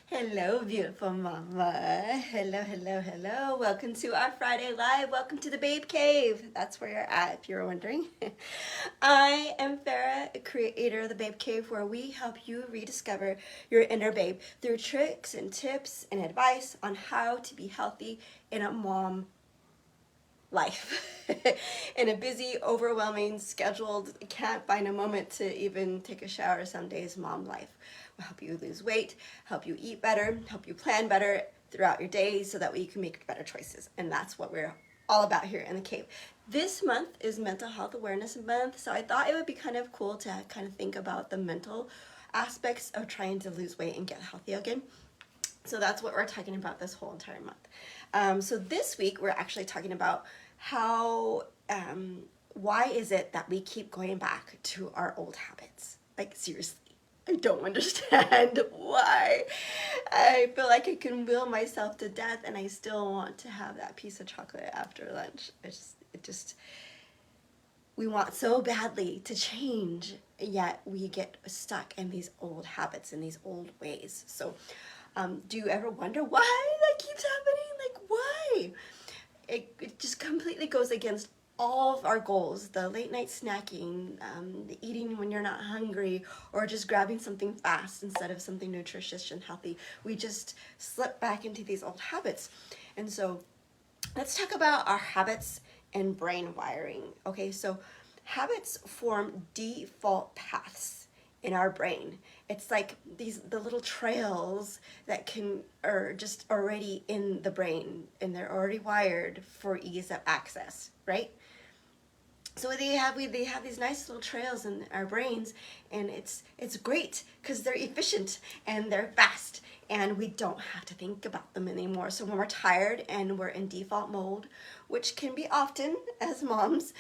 Hello, beautiful mama. Hello, hello, hello. Welcome to our Friday Live. Welcome to the Babe Cave. That's where you're at, if you're wondering. I am Farah, a creator of the Babe Cave, where we help you rediscover your inner babe through tricks and tips and advice on how to be healthy in a mom life. In a busy, overwhelming, scheduled, can't find a moment to even take a shower some days mom life. We'll help you lose weight, help you eat better, help you plan better throughout your day so that way you can make better choices. And that's what we're all about here in the cave. This month is Mental Health Awareness Month, so I thought it would be kind of cool to kind of think about the mental aspects of trying to lose weight and get healthy again. So that's what we're talking about this whole entire month. So this week we're actually talking about how, why is it that we keep going back to our old habits? Like seriously, I don't understand why. I feel like I can will myself to death and I still want to have that piece of chocolate after lunch. We want so badly to change, yet we get stuck in these old habits and these old ways. So do you ever wonder why that keeps happening? Like, why? It just completely goes against all of our goals. The late night snacking, the eating when you're not hungry, or just grabbing something fast instead of something nutritious and healthy. We just slip back into these old habits. And so let's talk about our habits and brain wiring. Okay, so habits form default paths in our brain. It's like the little trails that are just already in the brain and they're already wired for ease of access, right? So they have these nice little trails in our brains, and it's great because they're efficient and they're fast and we don't have to think about them anymore. So when we're tired and we're in default mode, which can be often as moms,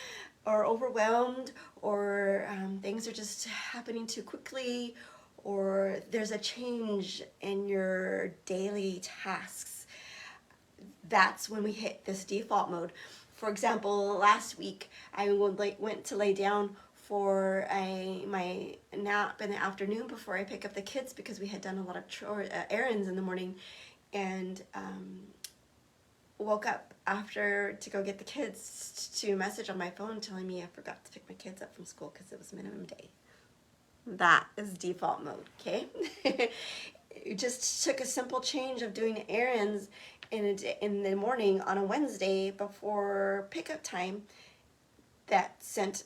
or overwhelmed, or things are just happening too quickly, or there's a change in your daily tasks, that's when we hit this default mode. For example, last week I went to lay down for my nap in the afternoon before I pick up the kids because we had done a lot of errands in the morning, and woke up after to go get the kids to a message on my phone telling me I forgot to pick my kids up from school because it was minimum day. That is default mode, okay? It just took a simple change of doing errands in the morning on a Wednesday before pickup time that sent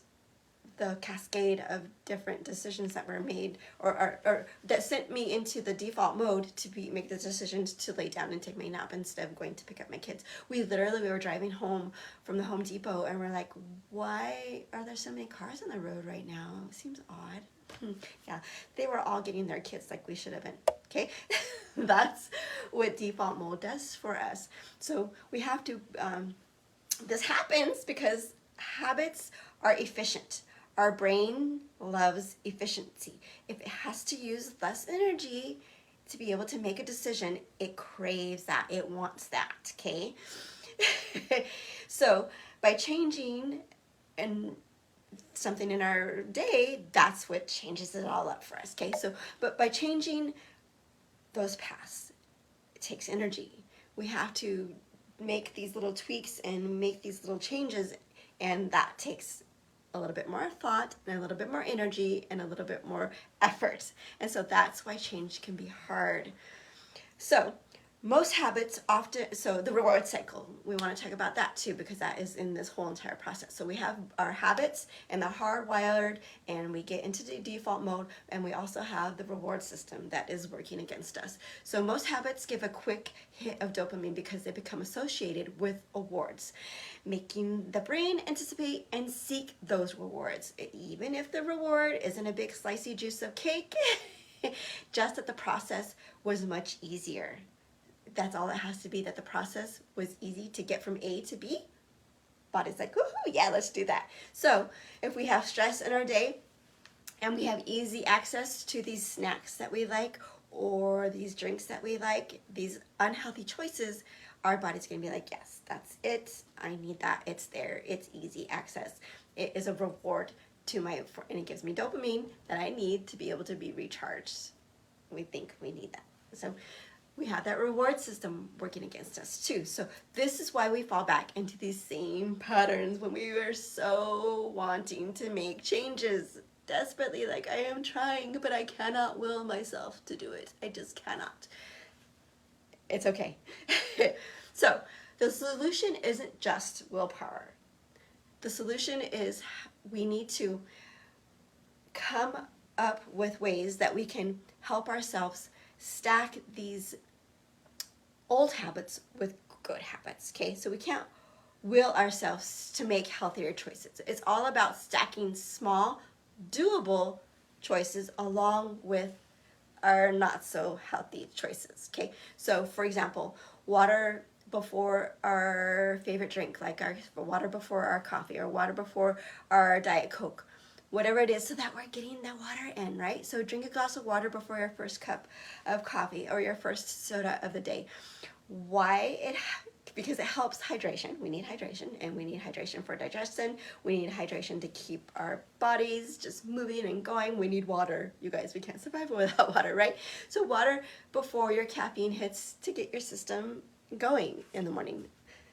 the cascade of different decisions that were made, or that sent me into the default mode to make the decisions to lay down and take my nap instead of going to pick up my kids. We were driving home from the Home Depot and we're like, why are there so many cars on the road right now? It seems odd. Yeah, they were all getting their kids like we should have been. Okay, that's what default mode does for us. So we have to, this happens because habits are efficient. Our brain loves efficiency. If it has to use less energy to be able to make a decision, it craves that, it wants that, okay? So by changing and something in our day, that's what changes it all up for us, okay? So, but by changing those paths, it takes energy. We have to make these little tweaks and make these little changes, and that takes a little bit more thought and a little bit more energy and a little bit more effort. And so that's why change can be hard. So most habits often, so the reward cycle, we want to talk about that too because that is in this whole entire process. So we have our habits and they're hardwired and we get into the default mode, and we also have the reward system that is working against us. So most habits give a quick hit of dopamine because they become associated with awards, making the brain anticipate and seek those rewards. Even if the reward isn't a big slicey juice of cake, just that the process was much easier. That's all it has to be, that the process was easy to get from A to B. Body's like, woohoo, yeah, let's do that. So if we have stress in our day and we have easy access to these snacks that we like or these drinks that we like, these unhealthy choices, our body's gonna be like, yes, that's it. I need that. It's there. It's easy access. It is a reward to and it gives me dopamine that I need to be able to be recharged. We think we need that. So we have that reward system working against us too. So this is why we fall back into these same patterns when we are so wanting to make changes desperately, like I am trying, but I cannot will myself to do it. I just cannot. It's okay. So the solution isn't just willpower. The solution is we need to come up with ways that we can help ourselves stack these old habits with good habits, okay? So we can't will ourselves to make healthier choices. It's all about stacking small, doable choices along with our not so healthy choices, okay? So for example, water before our favorite drink, like our water before our coffee or water before our Diet Coke, whatever it is, so that we're getting the water in, right? So drink a glass of water before your first cup of coffee or your first soda of the day. Why? Because it helps hydration. We need hydration, and we need hydration for digestion. We need hydration to keep our bodies just moving and going. We need water. You guys, we can't survive without water, right? So water before your caffeine hits to get your system going in the morning.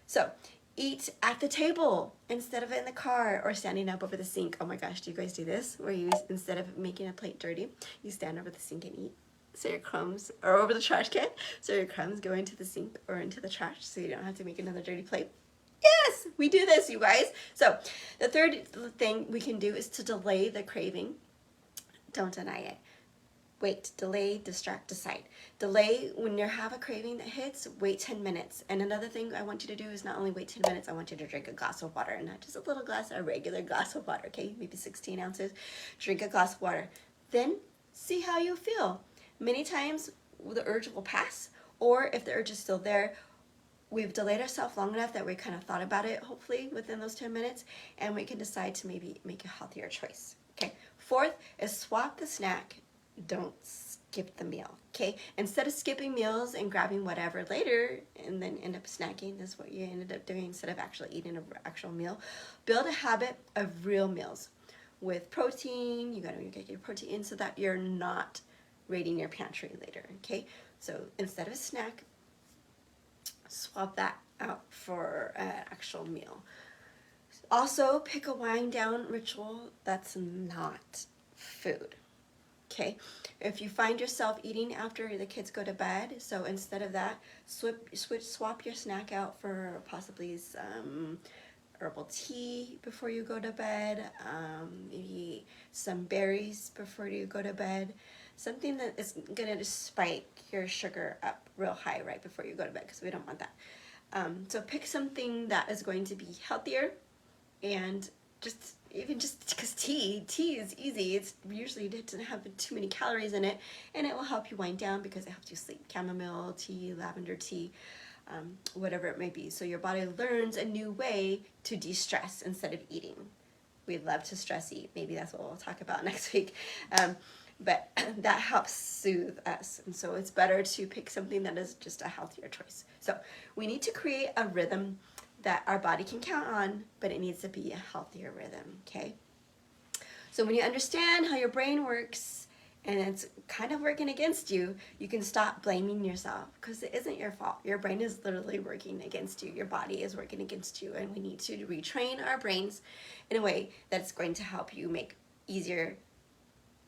So eat at the table instead of in the car or standing up over the sink. Oh my gosh, do you guys do this? Where you, instead of making a plate dirty, you stand over the sink and eat? So your crumbs, or over the trash can, so your crumbs go into the sink or into the trash so you don't have to make another dirty plate. Yes, we do this, you guys. So the third thing we can do is to delay the craving. Don't deny it. Wait, delay, distract, decide. Delay when you have a craving that hits, wait 10 minutes. And another thing I want you to do is not only wait 10 minutes, I want you to drink a glass of water, and not just a little glass, a regular glass of water, okay? Maybe 16 ounces. Drink a glass of water. Then see how you feel. Many times the urge will pass, or if the urge is still there, we've delayed ourselves long enough that we kind of thought about it, hopefully within those 10 minutes, and we can decide to maybe make a healthier choice. Okay. Fourth is swap the snack. Don't skip the meal. Okay. Instead of skipping meals and grabbing whatever later and then end up snacking, that's what you ended up doing instead of actually eating an actual meal. Build a habit of real meals with protein. You gotta get your protein in so that you're not raiding your pantry later, okay? So instead of a snack, swap that out for an actual meal. Also, pick a wind down ritual that's not food, okay? If you find yourself eating after the kids go to bed, so instead of that, swap your snack out for possibly some herbal tea before you go to bed, maybe some berries before you go to bed, something that is going to spike your sugar up real high right before you go to bed, because we don't want that. So pick something that is going to be healthier, and just because tea is easy. It's usually doesn't have too many calories in it, and it will help you wind down because it helps you sleep. Chamomile tea, lavender tea, whatever it may be. So your body learns a new way to de-stress instead of eating. We love to stress eat. Maybe that's what we'll talk about next week. But that helps soothe us. And so it's better to pick something that is just a healthier choice. So we need to create a rhythm that our body can count on, but it needs to be a healthier rhythm, okay? So when you understand how your brain works and it's kind of working against you, you can stop blaming yourself, because it isn't your fault. Your brain is literally working against you. Your body is working against you, and we need to retrain our brains in a way that's going to help you make easier,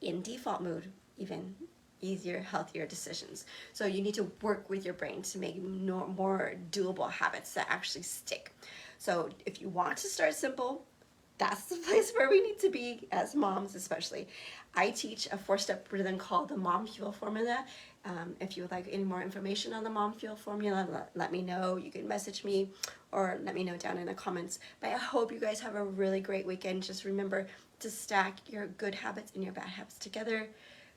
in default mode, even easier, healthier decisions. So you need to work with your brain to make more doable habits that actually stick. So if you want to start simple, that's the place where we need to be as moms, especially. I teach a 4-step rhythm called the Mom Fuel Formula. If you would like any more information on the Mom Fuel Formula, let me know. You can message me or let me know down in the comments. But I hope you guys have a really great weekend. Just remember to stack your good habits and your bad habits together.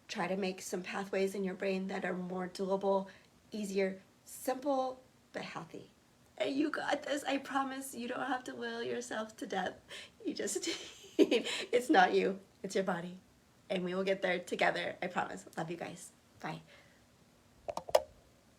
Try to make some pathways in your brain that are more doable, easier, simple, but healthy. And you got this. I promise you don't have to will yourself to death. You just, it's not you, it's your body. And we will get there together, I promise. Love you guys. Bye.